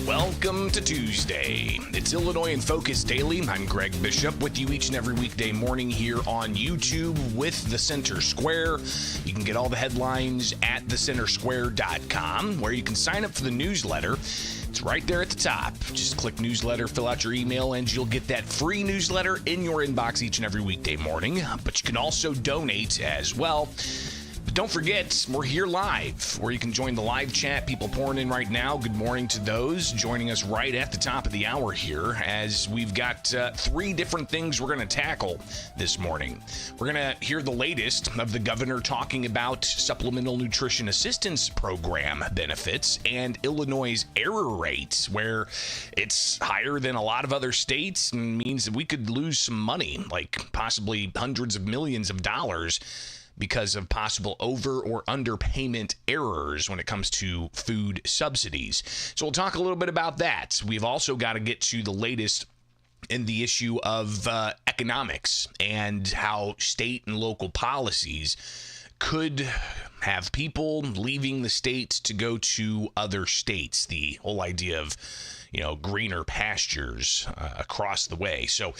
Welcome to Tuesday. It's Illinois in Focus Daily. I'm Greg Bishop with you each and every weekday morning here on YouTube with The Center Square. You can get all the headlines at thecentersquare.com, where you can sign up for the newsletter. It's right there at the top. Just click newsletter, fill out your email, and you'll get that free newsletter in your inbox each and every weekday morning. But you can also donate as well. But don't forget, we're here live, where you can join the live chat. People pouring in right now. Good morning to those joining us right at the top of the hour here, as we've got three different things we're going to tackle this morning. We're going to hear the latest of the governor talking about Supplemental Nutrition Assistance Program benefits and Illinois' error rate, where it's higher than a lot of other states and means that we could lose some money, like possibly hundreds of millions of dollars, because of possible over or underpayment errors when it comes to food subsidies. So we'll talk a little bit about that. We've also got to get to the latest in the issue of economics and how state and local policies could have people leaving the state to go to other states. The whole idea of, greener pastures across the way. So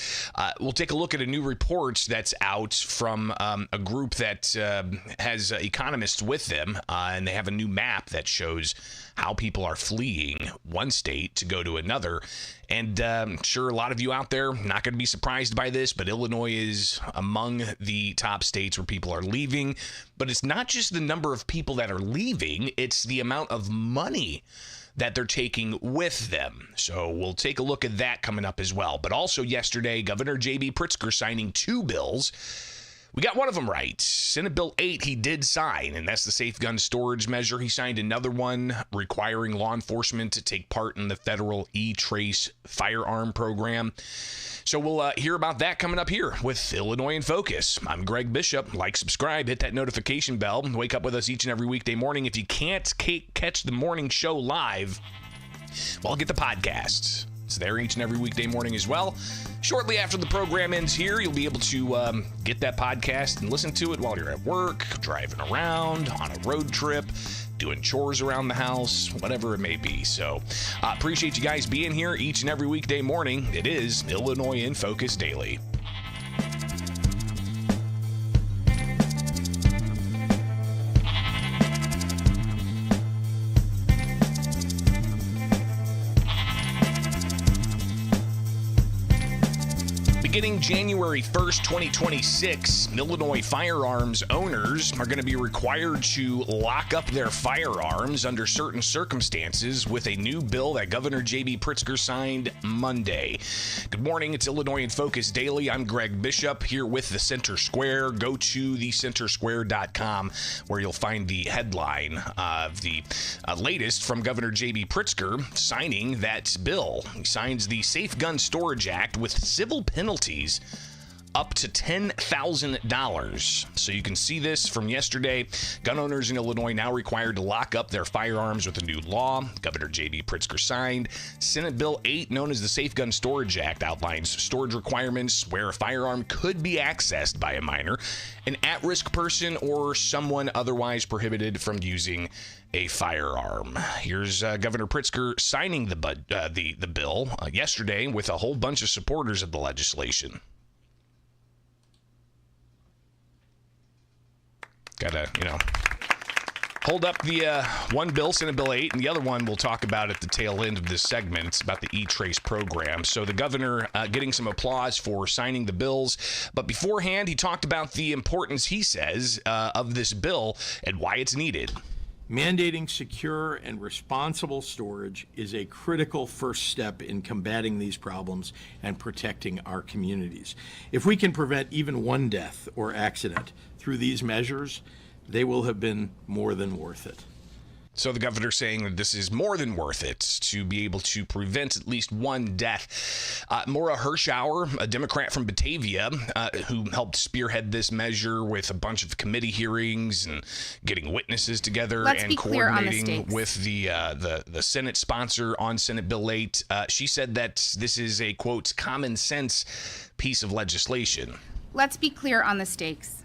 we'll take a look at a new report that's out from a group that has economists with them, and they have a new map that shows how people are fleeing one state to go to another. And I'm sure a lot of you out there not going to be surprised by this, but Illinois is among the top states where people are leaving. But it's not just the number of people that are leaving, it's the amount of money that they're taking with them. So we'll take a look at that coming up as well. But also yesterday, Governor J.B. Pritzker signing two bills. We got one of them right. Senate Bill 8 he did sign, and that's the safe gun storage measure. He signed another one requiring law enforcement to take part in the federal E-Trace firearm program. So we'll hear about that coming up here with Illinois in Focus. I'm Greg Bishop. Like, subscribe, hit that notification bell, and wake up with us each and every weekday morning. If you can't catch the morning show live, well, get the podcasts. It's there each and every weekday morning as well. Shortly after the program ends here, you'll be able to get that podcast and listen to it while you're at work, driving around, on a road trip, doing chores around the house, whatever it may be. So appreciate you guys being here each and every weekday morning. It is Illinois in Focus Daily. Beginning January 1st, 2026, Illinois firearms owners are going to be required to lock up their firearms under certain circumstances with a new bill that Governor J.B. Pritzker signed Monday. Good morning. It's Illinois in Focus Daily. I'm Greg Bishop here with The Center Square. Go to thecentersquare.com, where you'll find the headline of the latest from Governor J.B. Pritzker signing that bill. He signs the Safe Gun Storage Act with civil penalties up to $10,000. So you can see this from yesterday. Gun owners in Illinois now required to lock up their firearms with a new law. Governor J.B. Pritzker signed. Senate Bill 8, known as the Safe Gun Storage Act, outlines storage requirements where a firearm could be accessed by a minor, an at-risk person, or someone otherwise prohibited from using a firearm. Here's Governor Pritzker signing the bill yesterday with a whole bunch of supporters of the legislation. Gotta, hold up the one bill, Senate Bill 8, and the other one we'll talk about at the tail end of this segment. It's about the E-Trace program. So the governor getting some applause for signing the bills. But beforehand, he talked about the importance, he says, of this bill and why it's needed. Mandating secure and responsible storage is a critical first step in combating these problems and protecting our communities. If we can prevent even one death or accident through these measures, they will have been more than worth it. So the governor saying that this is more than worth it to be able to prevent at least one death. Maura Hirschauer, a Democrat from Batavia, who helped spearhead this measure with a bunch of committee hearings and getting witnesses together and coordinating with the Senate sponsor on Senate Bill 8. She said that this is a, quote, common sense piece of legislation. Let's be clear on the stakes.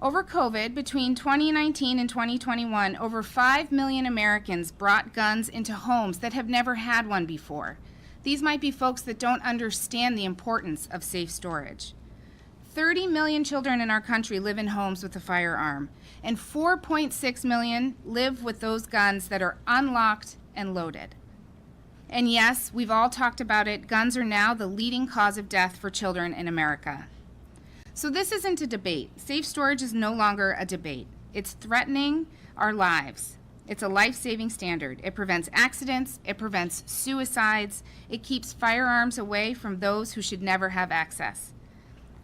Over COVID, between 2019 and 2021, over 5 million Americans brought guns into homes that have never had one before. These might be folks that don't understand the importance of safe storage. 30 million children in our country live in homes with a firearm, and 4.6 million live with those guns that are unlocked and loaded. And yes, we've all talked about it, guns are now the leading cause of death for children in America. So this isn't a debate. Safe storage is no longer a debate. It's threatening our lives. It's a life-saving standard. It prevents accidents. It prevents suicides. It keeps firearms away from those who should never have access.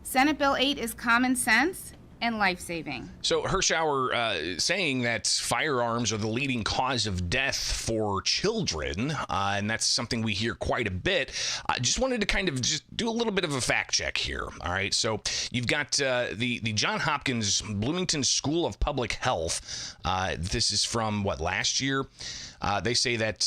Senate Bill 8 is common sense and life-saving. So Hirschauer saying that firearms are the leading cause of death for children, and that's something we hear quite a bit. I just wanted to kind of just do a little bit of a fact check here. All right, so you've got the Johns Hopkins Bloomington School of Public Health. This is from, last year? They say that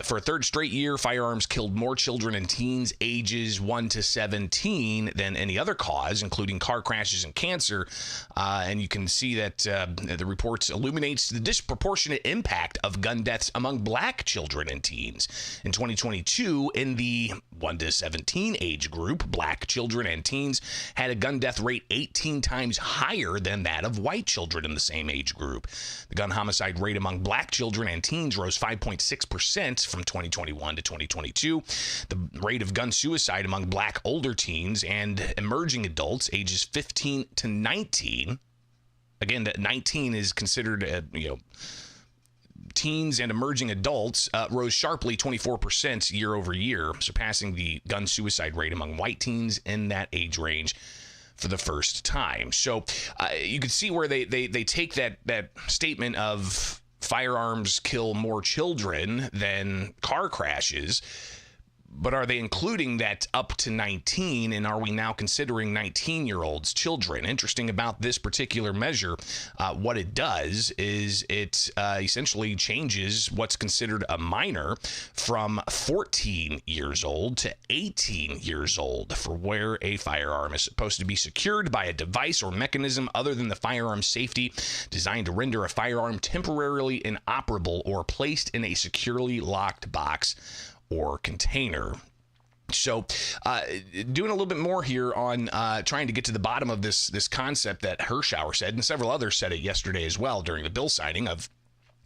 for a third straight year, firearms killed more children and teens ages 1 to 17 than any other cause, including car crashes and cancer. And you can see that the reports illuminates the disproportionate impact of gun deaths among black children and teens. In 2022, in the 1 to 17 age group, black children and teens had a gun death rate 18 times higher than that of white children in the same age group. The gun homicide rate among black children and teens rose 5.6% from 2021 to 2022. The rate of gun suicide among black older teens and emerging adults ages 15 to 19, again, that 19 is considered, teens and emerging adults, rose sharply 24% year over year, surpassing the gun suicide rate among white teens in that age range for the first time. So you can see where they take that statement of firearms kill more children than car crashes, but are they including that up to 19, and are we now considering 19-year-olds children? Interesting about this particular measure, what it does is it essentially changes what's considered a minor from 14 years old to 18 years old for where a firearm is supposed to be secured by a device or mechanism other than the firearm safety designed to render a firearm temporarily inoperable or placed in a securely locked box or container. So doing a little bit more here on trying to get to the bottom of this concept that Hirschauer said, and several others said it yesterday as well during the bill signing, of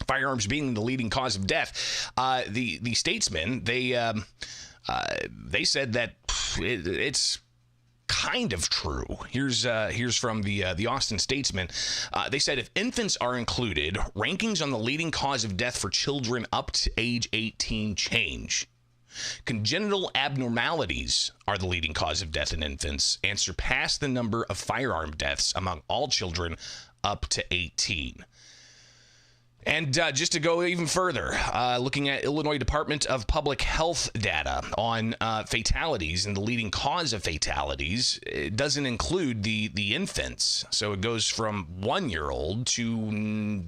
firearms being the leading cause of death. The statesmen, they said that it's kind of true. Here's from the Austin Statesman. They said if infants are included, rankings on the leading cause of death for children up to age 18 change. Congenital abnormalities are the leading cause of death in infants and surpass the number of firearm deaths among all children up to 18. And just to go even further, looking at Illinois Department of Public Health data on fatalities and the leading cause of fatalities, it doesn't include the infants. So it goes from 1-year-old to,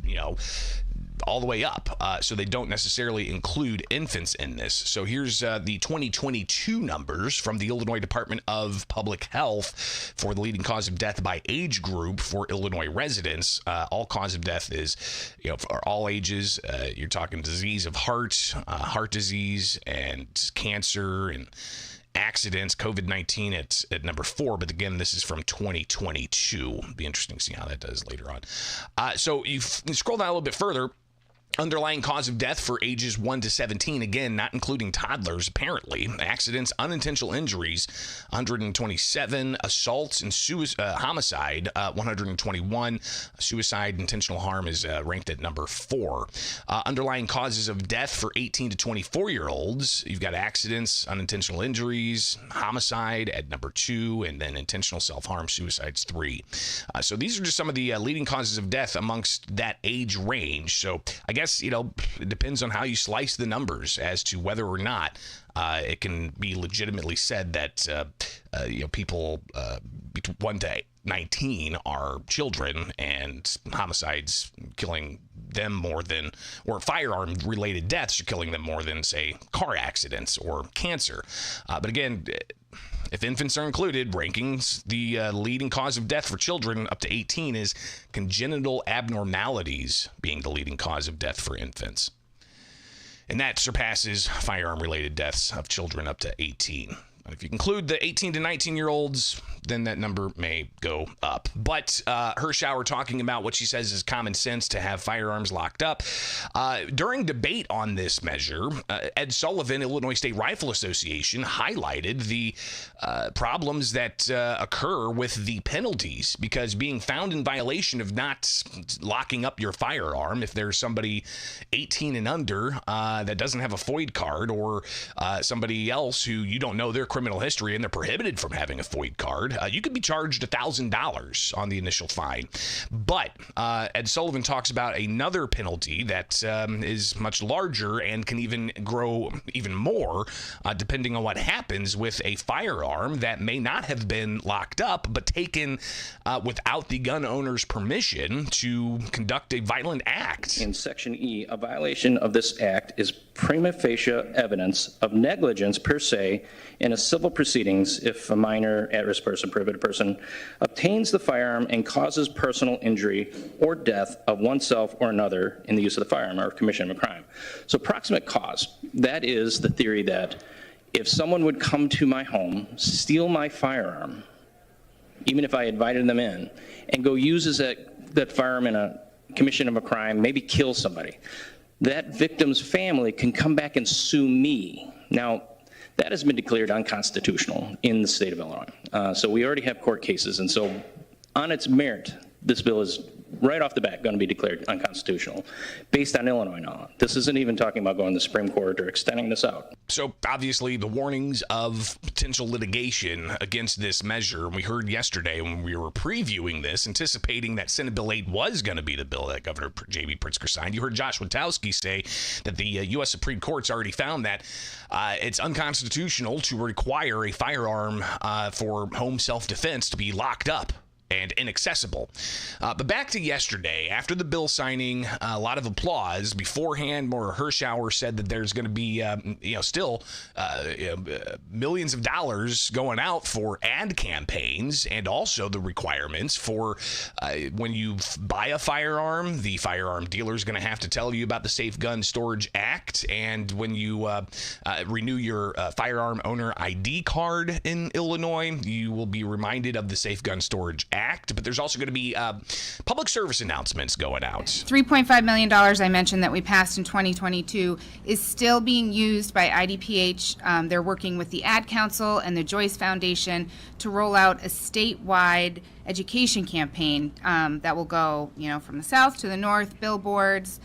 all the way up. So they don't necessarily include infants in this. So here's the 2022 numbers from the Illinois Department of Public Health for the leading cause of death by age group for Illinois residents. All cause of death is, for all ages. You're talking disease of heart disease, and cancer, and accidents. COVID-19 at number 4, but again, this is from 2022. It'll be interesting to see how that does later on. So you scroll down a little bit further. Underlying cause of death for ages 1 to 17, again, not including toddlers, apparently. Accidents, unintentional injuries, 127. Assaults and homicide, 121. Suicide, intentional harm is ranked at number 4. Underlying causes of death for 18 to 24-year-olds, you've got accidents, unintentional injuries, homicide at number 2, and then intentional self-harm, suicide's 3. So these are just some of the leading causes of death amongst that age range. So I guess, it depends on how you slice the numbers as to whether or not it can be legitimately said that people between 1 to 19 are children, and homicides killing them more than, or firearm-related deaths are killing them more than, say, car accidents or cancer. But again, if infants are included, rankings, the leading cause of death for children up to 18 is congenital abnormalities being the leading cause of death for infants. And that surpasses firearm-related deaths of children up to 18. If you include the 18 to 19-year-olds, then that number may go up. But Hirschauer talking about what she says is common sense to have firearms locked up. During debate on this measure, Ed Sullivan, Illinois State Rifle Association, highlighted the problems that occur with the penalties, because being found in violation of not locking up your firearm, if there's somebody 18 and under that doesn't have a FOID card, or somebody else who you don't know their criminal history and they're prohibited from having a FOID card, you could be charged $1,000 on the initial fine. But Ed Sullivan talks about another penalty that is much larger and can even grow even more depending on what happens with a firearm that may not have been locked up but taken without the gun owner's permission to conduct a violent act. In Section E, a violation of this act is prima facie evidence of negligence per se in a civil proceedings if a minor, at-risk person, prohibited person obtains the firearm and causes personal injury or death of oneself or another in the use of the firearm or commission of a crime. So proximate cause, that is the theory that if someone would come to my home, steal my firearm, even if I invited them in, and go use that firearm in a commission of a crime, maybe kill somebody, that victim's family can come back and sue me. Now, that has been declared unconstitutional in the state of Illinois. So we already have court cases, and so on its merit, this bill is right off the bat going to be declared unconstitutional based on Illinois law. This isn't even talking about going to the Supreme Court or extending this out. So obviously the warnings of potential litigation against this measure, we heard yesterday when we were previewing this, anticipating that Senate Bill 8 was going to be the bill that Governor J.B. Pritzker signed. You heard Josh Witowski say that the U.S. Supreme Court's already found that it's unconstitutional to require a firearm for home self-defense to be locked up and inaccessible. But back to yesterday, after the bill signing, a lot of applause. Beforehand, Maura Hirschauer said that there's going to be, still millions of dollars going out for ad campaigns, and also the requirements for when you buy a firearm, the firearm dealer is going to have to tell you about the Safe Gun Storage Act, and when you renew your firearm owner ID card in Illinois, you will be reminded of the Safe Gun Storage Act. But there's also going to be public service announcements going out. $3.5 million I mentioned that we passed in 2022 is still being used by IDPH. They're working with the Ad Council and the Joyce Foundation to roll out a statewide education campaign that will go, from the south to the north, billboards,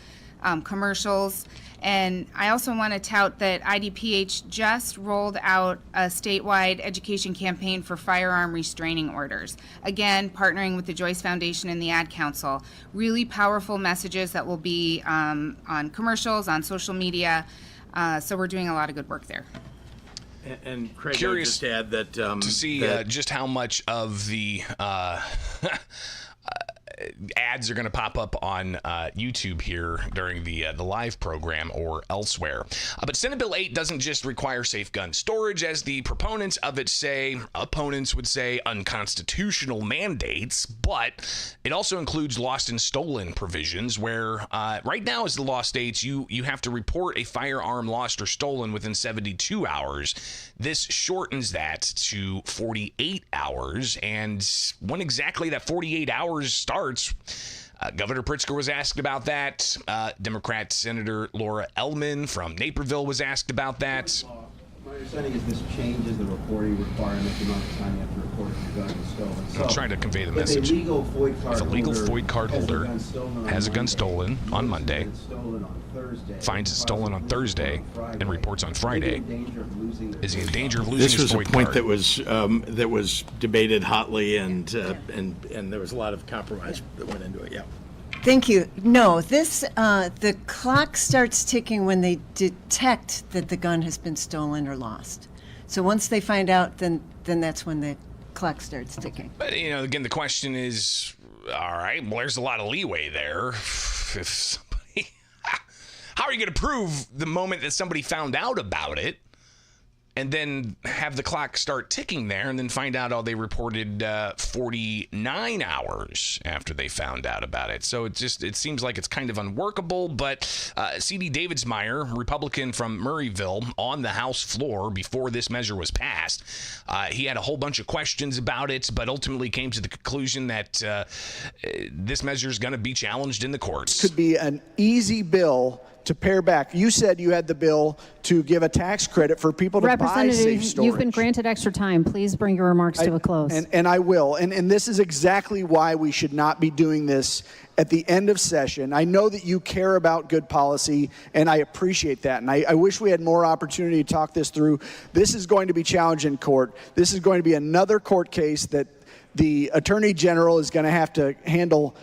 commercials. And I also want to tout that IDPH just rolled out a statewide education campaign for firearm restraining orders. Again, partnering with the Joyce Foundation and the Ad Council. Really powerful messages that will be on commercials, on social media. So we're doing a lot of good work there. And Craig, Curious I just add that to see just how much of the ads are going to pop up on YouTube here during the live program or elsewhere. But Senate Bill 8 doesn't just require safe gun storage, as the proponents of it say. Opponents would say unconstitutional mandates, but it also includes lost and stolen provisions where right now, as the law states, you have to report a firearm lost or stolen within 72 hours. This shortens that to 48 hours, and when exactly that 48 hours starts, Governor Pritzker was asked about that. Democrat Senator Laura Ellman from Naperville was asked about that. My understanding is this changes the reporting requirement, the amount of time you have to report if your gun is stolen. So I'm trying to convey the if message. a legal FOID card holder has a gun stolen on Monday, stolen on Thursday, finds it stolen on Thursday, and reports on Friday, is he in danger of losing This his was a FOID point card? that was debated hotly, and there was a lot of compromise that went into it. Yeah. Thank you. No, the clock starts ticking when they detect that the gun has been stolen or lost. So once they find out, then that's when the clock starts ticking. But, again, the question is, all right, well, there's a lot of leeway there. If somebody, how are you going to prove the moment that somebody found out about it and then have the clock start ticking there and then find out, they reported 49 hours after they found out about it. So it seems like it's kind of unworkable. But C.D. Davidsmeyer, Republican from Murrayville, on the House floor before this measure was passed, he had a whole bunch of questions about it, but ultimately came to the conclusion that this measure is going to be challenged in the courts. Could be an easy bill to pare back. You said you had the bill to give a tax credit for people to buy safe storage. You've been granted extra time. Please bring your remarks to a close. And I will. And this is exactly why we should not be doing this at the end of session. I know that you care about good policy, and I appreciate that. And I wish we had more opportunity to talk this through. This is going to be challenged in court. This is going to be another court case that the Attorney General is going to have to handle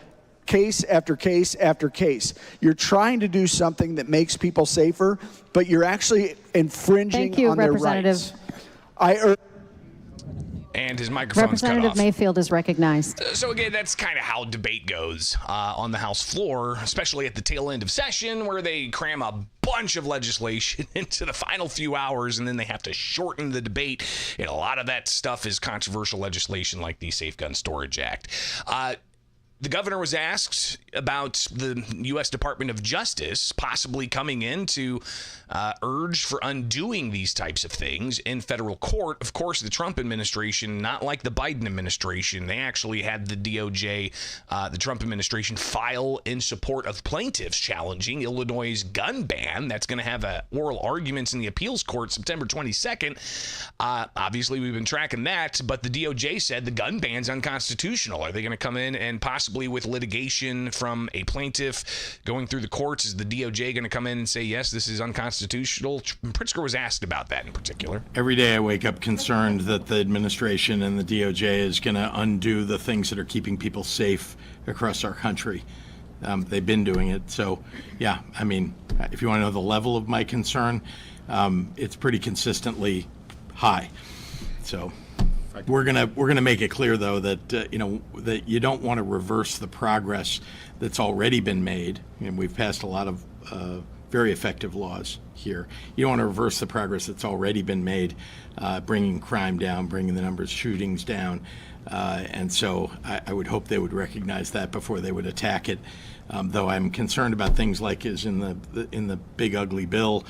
case after case after case. You're trying to do something that makes people safer, but you're actually infringing on their rights. And his microphone's cut off. Representative Mayfield is recognized. So again, that's kind of how debate goes on the House floor, especially at the tail end of session, where they cram a bunch of legislation into the final few hours, and then they have to shorten the debate. And a lot of that stuff is controversial legislation, like the Safe Gun Storage Act. The governor was asked about the U.S. Department of Justice possibly coming in to urge for undoing these types of things in federal court. Of course, the Trump administration, not like the Biden administration, they actually had the DOJ, the Trump administration, file in support of plaintiffs challenging Illinois' gun ban. That's going to have oral arguments in the appeals court September 22nd. Obviously, we've been tracking that, but the DOJ said the gun ban's unconstitutional. Are they going to come in and possibly with litigation from a plaintiff going through the courts? Is the DOJ going to come in and say, yes, this is unconstitutional? Pritzker was asked about that in particular. Every day I wake up concerned that the administration and the DOJ is going to undo the things that are keeping people safe across our country. They've been doing it. So, yeah, I mean, if you want to know the level of my concern, it's pretty consistently high. So we're gonna make it clear, though, that that you don't want to reverse the progress that's already been made. And we've passed a lot of very effective laws here. You don't want to reverse the progress that's already been made, bringing crime down, bringing the numbers of shootings down. And so I would hope they would recognize that before they would attack it. Though I'm concerned about things like is in the big ugly bill,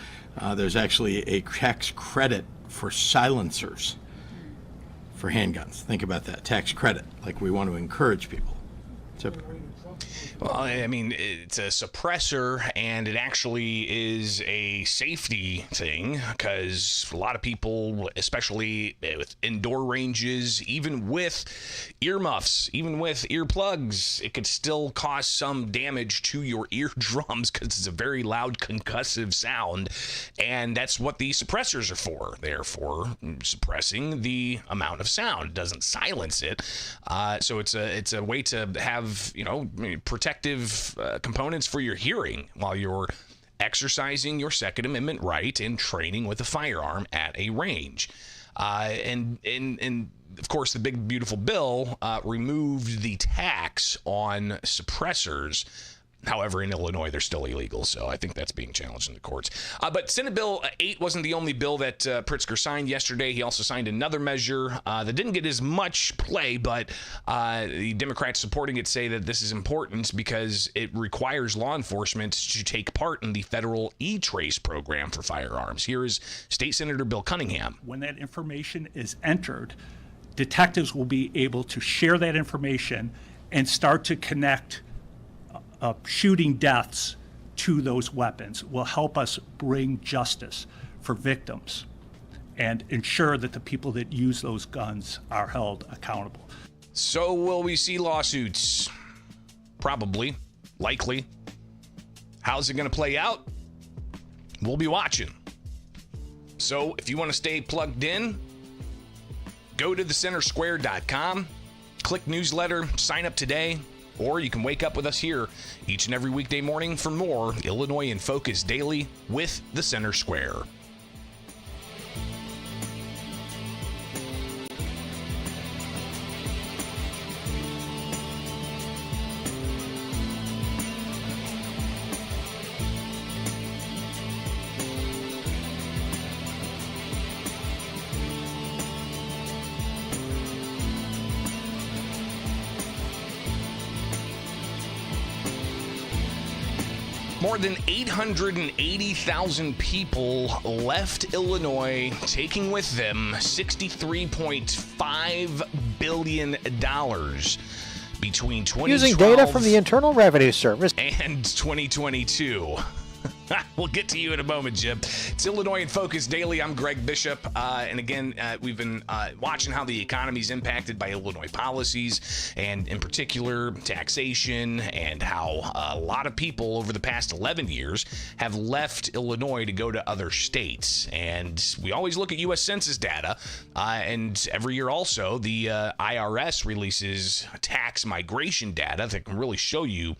there's actually a tax credit for silencers for handguns. Think about that, tax credit, like we want to encourage people. So, well, I mean, it's a suppressor, and it actually is a safety thing, because a lot of people, especially with indoor ranges, even with earmuffs, even with earplugs, it could still cause some damage to your eardrums because it's a very loud concussive sound, and that's what the suppressors are for. They're for suppressing the amount of sound. It doesn't silence it. So it's a way to have, protective components for your hearing while you're exercising your Second Amendment right and training with a firearm at a range. And of course, the big, beautiful bill removed the tax on suppressors. However, in Illinois, they're still illegal, so I think that's being challenged in the courts. But Senate Bill 8 wasn't the only bill that Pritzker signed yesterday. He also signed another measure that didn't get as much play, but the Democrats supporting it say that this is important because it requires law enforcement to take part in the federal E-Trace program for firearms. Here is State Senator Bill Cunningham. When that information is entered, detectives will be able to share that information and start to connect shooting deaths to those weapons will help us bring justice for victims and ensure that the people that use those guns are held accountable. So will we see lawsuits? Probably. Likely. How's it going to play out? We'll be watching. So if you want to stay plugged in, go to thecentersquare.com, click newsletter, sign up today, or you can wake up with us here each and every weekday morning for more Illinois in Focus Daily with the Center Square. More than 880,000 people left Illinois, taking with them $63.5 billion between 2012 using data from the Internal Revenue Service and 2022. We'll get to you in a moment, Jim. It's Illinois in Focus Daily. I'm Greg Bishop. And again, we've been watching how the economy is impacted by Illinois policies, and in particular, taxation, and how a lot of people over the past 11 years have left Illinois to go to other states. And we always look at U.S. Census data. And every year also, the IRS releases tax migration data that can really show you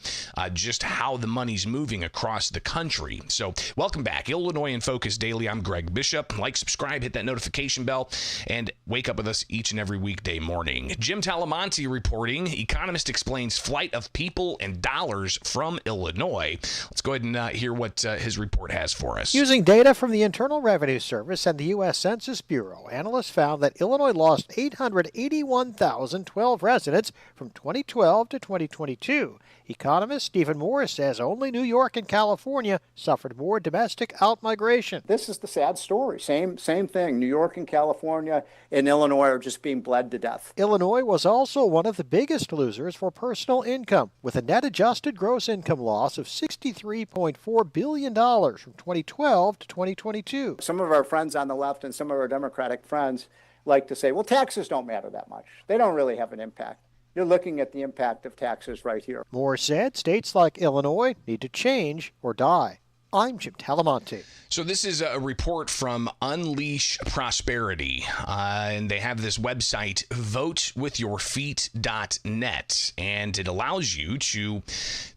just how the money's moving across the country. So welcome back. Illinois in Focus Daily. I'm Greg Bishop. Like, subscribe, hit that notification bell, and wake up with us each and every weekday morning. Jim Talamonte reporting. Economist explains flight of people and dollars from Illinois. Let's go ahead and hear what his report has for us. Using data from the Internal Revenue Service and the U.S. Census Bureau, analysts found that Illinois lost 881,012 residents from 2012 to 2022. Economist Stephen Morris says only New York and California suffered more domestic outmigration. This is the sad story. Same thing. New York and California and Illinois are just being bled to death. Illinois was also one of the biggest losers for personal income, with a net adjusted gross income loss of $63.4 billion from 2012 to 2022. Some of our friends on the left and some of our Democratic friends like to say, well, taxes don't matter that much. They don't really have an impact. You're looking at the impact of taxes right here. Moore said states like Illinois need to change or die. I'm Jim Talamonte. So this is a report from Unleash Prosperity, and they have this website, votewithyourfeet.net, and it allows you to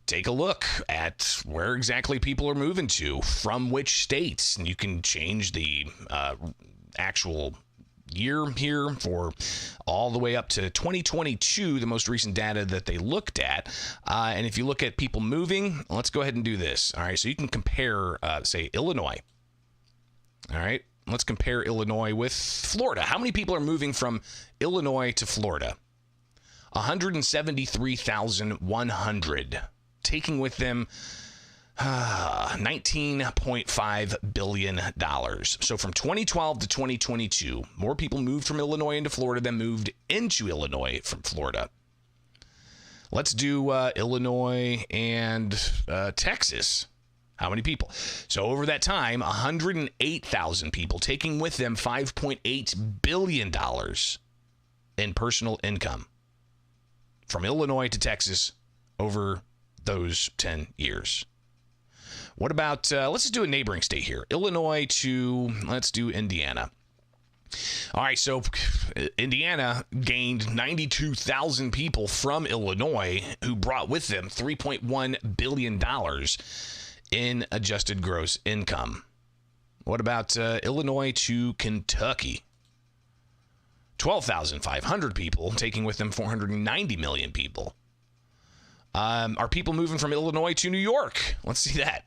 take a look at where exactly people are moving to, from which states, and you can change the actual year here for all the way up to 2022, the most recent data that they looked at. And if you look at people moving, let's go ahead and do this. All right, so you can compare, say, Illinois. All right, let's compare Illinois with Florida. How many people are moving from Illinois to Florida? 173,100, taking with them $19.5 billion. So from 2012 to 2022, more people moved from Illinois into Florida than moved into Illinois from Florida. Let's do Illinois and Texas. How many people? So over that time, 108,000 people, taking with them $5.8 billion in personal income from Illinois to Texas over those 10 years. What about, let's just do a neighboring state here. Illinois to, let's do Indiana. All right, so Indiana gained 92,000 people from Illinois who brought with them $3.1 billion in adjusted gross income. What about Illinois to Kentucky? 12,500 people, taking with them 490 million people. Are people moving from Illinois to New York? Let's see that.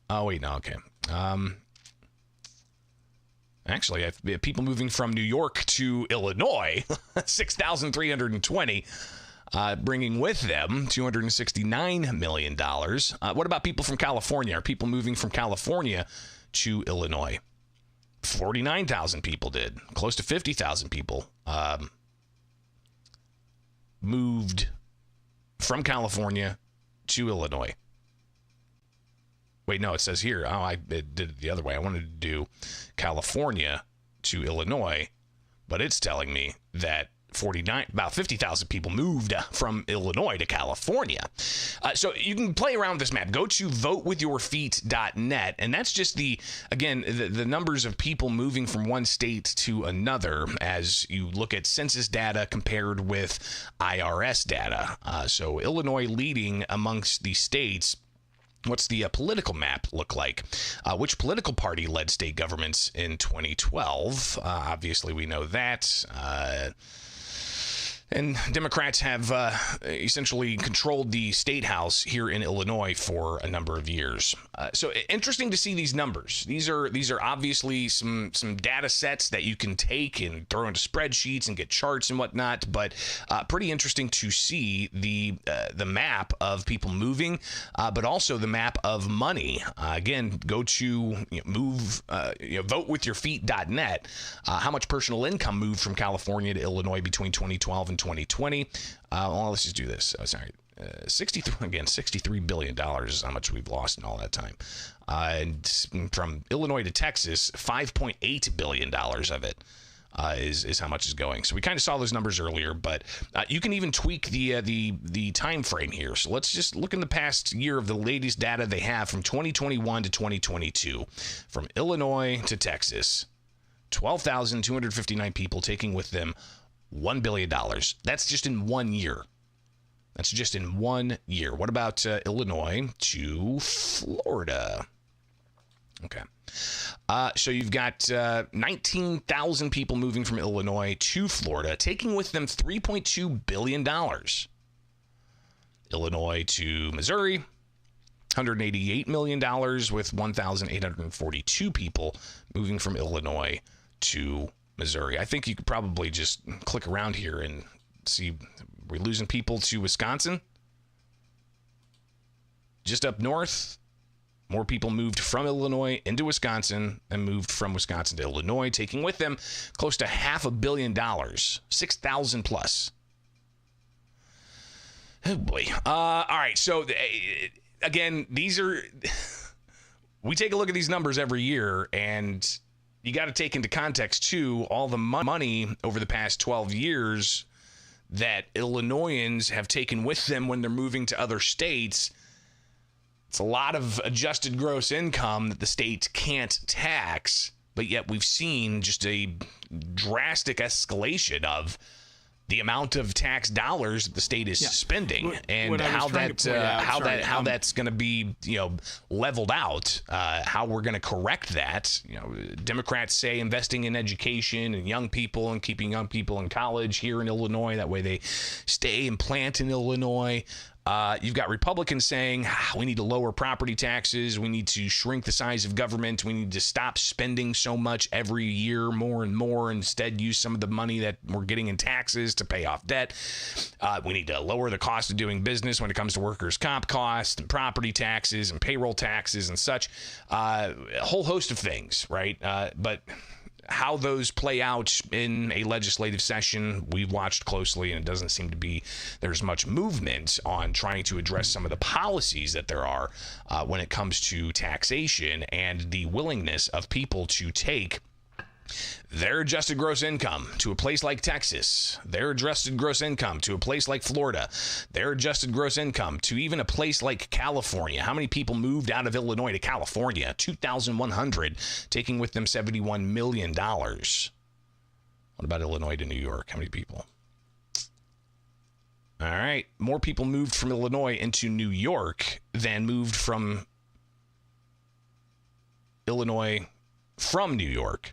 Oh, wait, no, okay. Actually, I have people moving from New York to Illinois, 6,320, bringing with them $269 million. What about people from California? Are people moving from California to Illinois? 49,000 people did. Close to 50,000 people moved from California to Illinois. Wait, no, it says here. Oh, I did it the other way. I wanted to do California to Illinois, but it's telling me that about 50,000 people moved from Illinois to California. So you can play around with this map. Go to votewithyourfeet.net, and that's just the numbers of people moving from one state to another as you look at census data compared with IRS data. So Illinois leading amongst the states. What's the political map look like? Which political party led state governments in 2012? Obviously, we know that. And Democrats have essentially controlled the state house here in Illinois for a number of years. So interesting to see these numbers. These are obviously some data sets that you can take and throw into spreadsheets and get charts and whatnot. But pretty interesting to see the map of people moving, but also the map of money. Again, go to votewithyourfeet.net. How much personal income moved from California to Illinois between 2012 and 2020. Well, let's just do this. $63 billion is how much we've lost in all that time. And from Illinois to Texas, $5.8 billion of it is how much is going. So we kind of saw those numbers earlier, but you can even tweak the time frame here. So let's just look in the past year of the latest data they have from 2021 to 2022. From Illinois to Texas, 12,259 people taking with them $1 billion. That's just in 1 year. That's just in 1 year. What about Illinois to Florida? Okay. So you've got 19,000 people moving from Illinois to Florida, taking with them $3.2 billion. Illinois to Missouri, $188 million with 1,842 people moving from Illinois to Missouri. I think you could probably just click around here and see, we're losing people to Wisconsin. Just up north, more people moved from Illinois into Wisconsin and moved from Wisconsin to Illinois, taking with them close to $500 million, 6,000 plus. Oh boy. All right. So again, these are, we take a look at these numbers every year, and you got to take into context, too, all the money over the past 12 years that Illinoisans have taken with them when they're moving to other states. It's a lot of adjusted gross income that the state can't tax, but yet we've seen just a drastic escalation of the amount of tax dollars that the state is spending, and how that's going to be, leveled out, how we're going to correct that. Democrats say investing in education and young people and keeping young people in college here in Illinois, that way they stay and plant in Illinois. You've got Republicans saying we need to lower property taxes, we need to shrink the size of government, we need to stop spending so much every year, more and more, instead use some of the money that we're getting in taxes to pay off debt. We need to lower the cost of doing business when it comes to workers' comp costs and property taxes and payroll taxes and such. A whole host of things, right? But how those play out in a legislative session, we've watched closely, and it doesn't seem to be there's much movement on trying to address some of the policies that there are when it comes to taxation and the willingness of people to take their adjusted gross income to a place like Texas, their adjusted gross income to a place like Florida, their adjusted gross income to even a place like California. How many people moved out of Illinois to California? 2,100, taking with them $71 million. What about Illinois to New York? How many people? All right. More people moved from Illinois into New York than moved from Illinois from New York.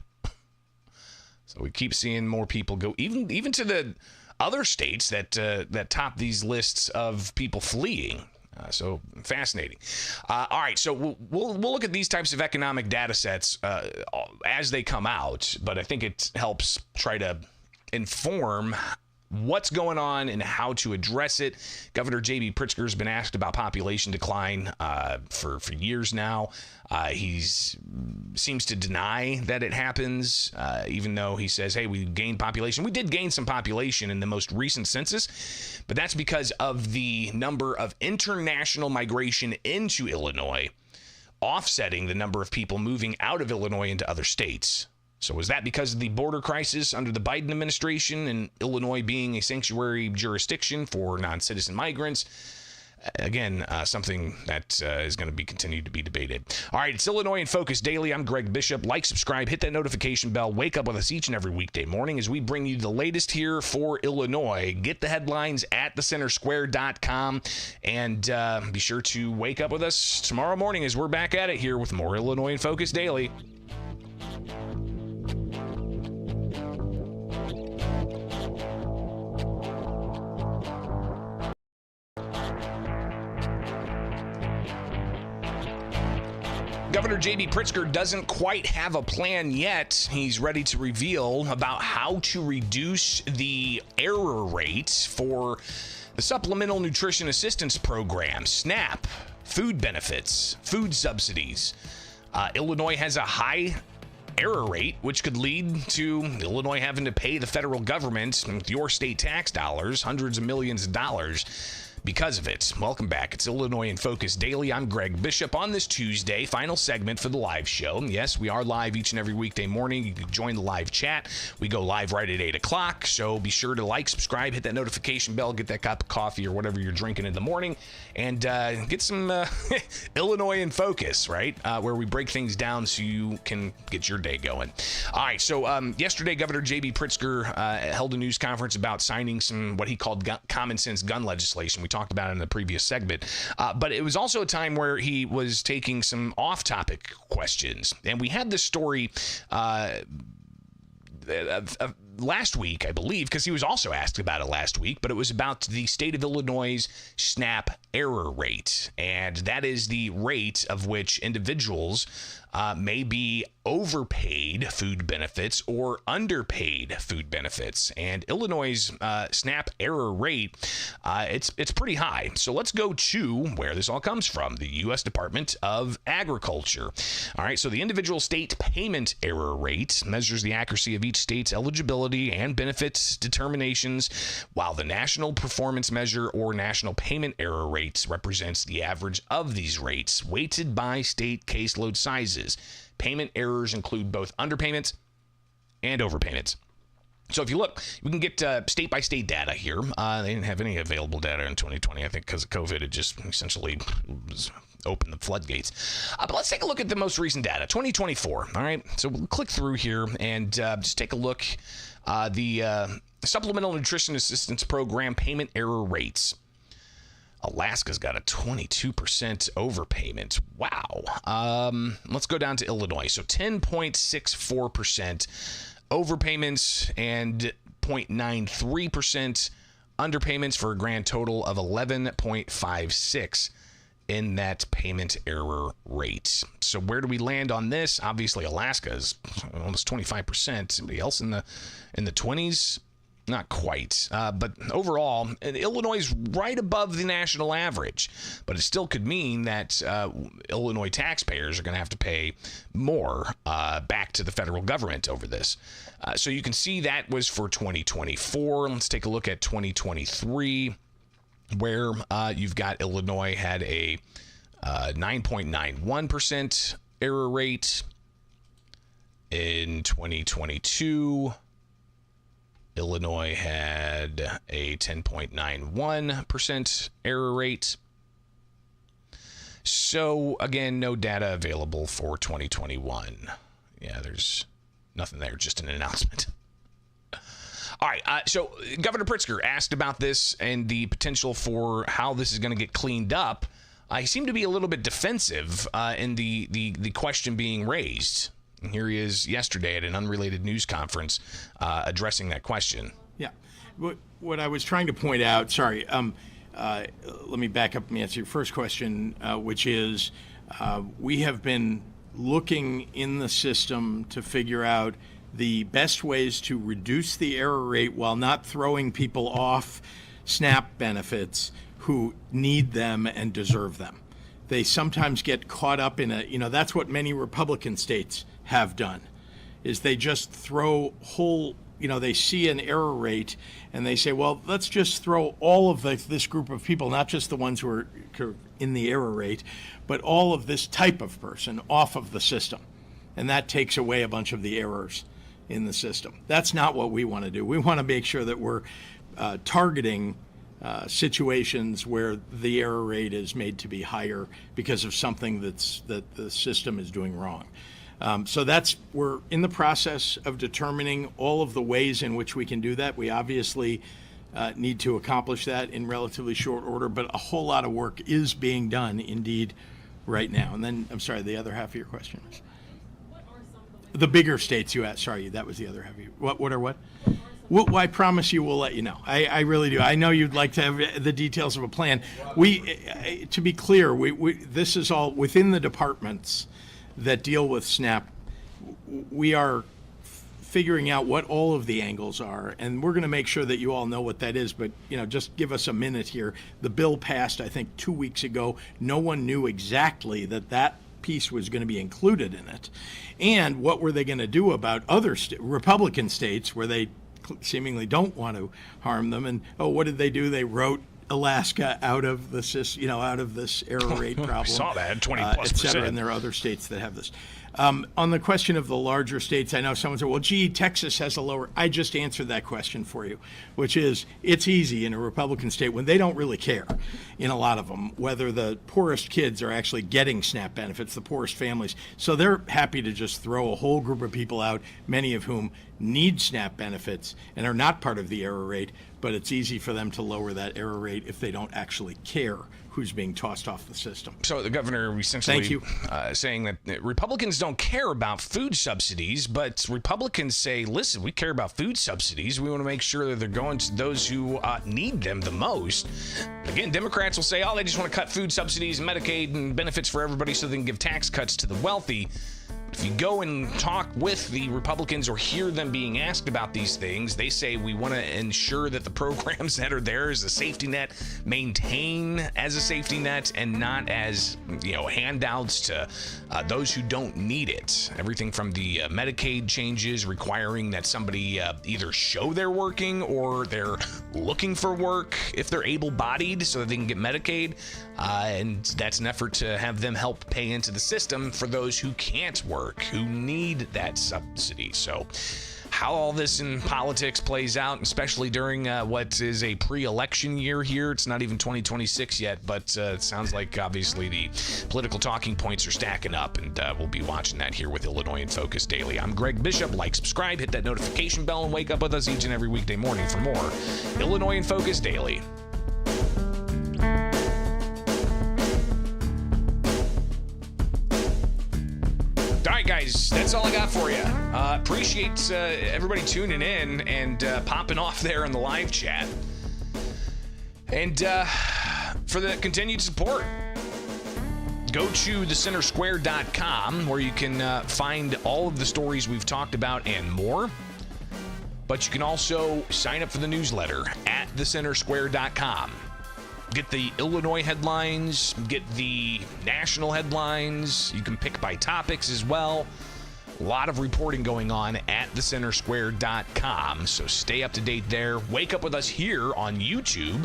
So we keep seeing more people go, even to the other states that top these lists of people fleeing. So fascinating. All right, so we'll look at these types of economic data sets as they come out, but I think it helps try to inform what's going on and how to address it. Governor J.B. Pritzker has been asked about population decline for years now. He seems to deny that it happens, even though he says, hey, we gained population. We did gain some population in the most recent census, but that's because of the number of international migration into Illinois, offsetting the number of people moving out of Illinois into other states. So was that because of the border crisis under the Biden administration and Illinois being a sanctuary jurisdiction for non-citizen migrants? Again, something that is going to be continued to be debated. All right, it's Illinois in Focus Daily. I'm Greg Bishop. Like, subscribe, hit that notification bell. Wake up with us each and every weekday morning as we bring you the latest here for Illinois. Get the headlines at thecentersquare.com, and be sure to wake up with us tomorrow morning as we're back at it here with more Illinois in Focus Daily. Governor J.B. Pritzker doesn't quite have a plan yet. He's ready to reveal about how to reduce the error rate for the Supplemental Nutrition Assistance Program, SNAP, food benefits, food subsidies. Illinois has a high error rate, which could lead to Illinois having to pay the federal government with your state tax dollars, hundreds of millions of dollars, because of it. Welcome back. It's Illinois in Focus Daily. I'm Greg Bishop on this Tuesday, final segment for the live show. Yes, we are live each and every weekday morning. You can join the live chat. We go live right at 8 o'clock, so be sure to like, subscribe, hit that notification bell, get that cup of coffee or whatever you're drinking in the morning, and get some Illinois in Focus, right? Where we break things down so you can get your day going. All right, so yesterday, Governor J.B. Pritzker held a news conference about signing some what he called common sense gun legislation. We talked about it in the previous segment, but it was also a time where he was taking some off-topic questions, and we had this story last week, I believe, because he was also asked about it last week, but it was about the state of Illinois' SNAP error rate, and that is the rate of which individuals may be overpaid food benefits or underpaid food benefits. And Illinois' SNAP error rate, it's pretty high. So let's go to where this all comes from, the U.S. Department of Agriculture. All right, so the individual state payment error rate measures the accuracy of each state's eligibility and benefits determinations, while the National Performance Measure or National Payment Error Rates represents the average of these rates, weighted by state caseload sizes. Payment errors include both underpayments and overpayments. So if you look, we can get state-by-state data here. They didn't have any available data in 2020, I think, because of COVID. It just essentially opened the floodgates. But let's take a look at the most recent data, 2024. All right, so we'll click through here and just take a look. The Supplemental Nutrition Assistance Program payment error rates. Alaska's got a 22% overpayment. Wow. Let's go down to Illinois. So 10.64% overpayments and 0.93% underpayments for a grand total of 11.56 in that payment error rate. So where do we land on this? Obviously, Alaska is almost 25%. Somebody else in the 20s? Not quite, but overall, Illinois is right above the national average, but it still could mean that Illinois taxpayers are going to have to pay more back to the federal government over this. So you can see that was for 2024. Let's take a look at 2023, where you've got Illinois had a 9.91% error rate. In 2022, Illinois had a 10.91% error rate. So, again, no data available for 2021. Yeah, there's nothing there, just an announcement. All right, so Governor Pritzker asked about this and the potential for how this is going to get cleaned up. He seemed to be a little bit defensive in the question being raised. And here he is yesterday at an unrelated news conference addressing that question. Yeah. What I was trying to point out, let me back up and answer your first question, which is we have been looking in the system to figure out the best ways to reduce the error rate while not throwing people off SNAP benefits who need them and deserve them. They sometimes get caught up in that's what many Republican states have done, is they just throw they see an error rate and they say, well, let's just throw all of this group of people, not just the ones who are in the error rate, but all of this type of person off of the system. And that takes away a bunch of the errors in the system. That's not what we want to do. We want to make sure that we're targeting situations where the error rate is made to be higher because of something that the system is doing wrong. So we're in the process of determining all of the ways in which we can do that. We obviously need to accomplish that in relatively short order, but a whole lot of work is being done indeed right now. And then, I'm sorry, the other half of your question was? The bigger states you asked. Sorry, that was the other half of you. What are what? Well, I promise you we'll let you know. I really do. I know you'd like to have the details of a plan. To be clear, this is all within the departments that deal with SNAP. We are figuring out what all of the angles are, and we're going to make sure that you all know what that is. But just give us a minute here. The bill passed, I think, 2 weeks ago. No one knew exactly that piece was going to be included in it. And what were they going to do about other Republican states where they seemingly don't want to harm them? And what did they do? They wrote Alaska out of this error rate problem. I saw that, 20+%. And there are other states that have this. On the question of the larger states, I know someone said, well, gee, Texas has a lower. I just answered that question for you, which is it's easy in a Republican state when they don't really care, in a lot of them, whether the poorest kids are actually getting SNAP benefits, the poorest families. So they're happy to just throw a whole group of people out, many of whom need SNAP benefits and are not part of the error rate, but it's easy for them to lower that error rate if they don't actually care who's being tossed off the system. So the governor essentially saying that Republicans don't care about food subsidies, but Republicans say, listen, we care about food subsidies. We want to make sure that they're going to those who need them the most. Again, Democrats will say, they just want to cut food subsidies and Medicaid and benefits for everybody so they can give tax cuts to the wealthy. If you go and talk with the Republicans or hear them being asked about these things, they say we want to ensure that the programs that are there as a safety net maintain as a safety net and not as handouts to those who don't need it. Everything from the Medicaid changes requiring that somebody either show they're working or they're looking for work if they're able-bodied so that they can get Medicaid. And that's an effort to have them help pay into the system for those who can't work, who need that subsidy. So how all this in politics plays out, especially during what is a pre-election year here. It's not even 2026 yet, but it sounds like obviously the political talking points are stacking up, and we'll be watching that here with Illinois in Focus Daily. I'm Greg Bishop. Like, subscribe, hit that notification bell, and wake up with us each and every weekday morning for more Illinois in Focus Daily. All right, guys, that's all I got for you. Appreciate everybody tuning in and popping off there in the live chat. And for the continued support, go to thecentersquare.com where you can find all of the stories we've talked about and more. But you can also sign up for the newsletter at thecentersquare.com. Get the Illinois headlines, get the national headlines. You can pick by topics as well. A lot of reporting going on at thecentersquare.com, so stay up to date there. Wake up with us here on YouTube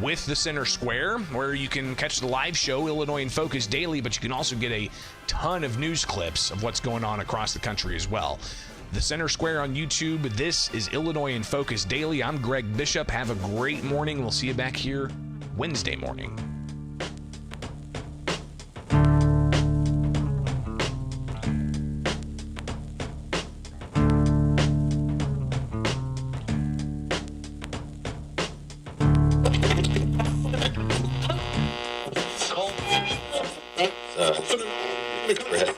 with The Center Square, where you can catch the live show, Illinois in Focus Daily, but you can also get a ton of news clips of what's going on across the country as well. The Center Square on YouTube. This is Illinois in Focus Daily. I'm Greg Bishop. Have a great morning. We'll see you back here Wednesday morning. Red.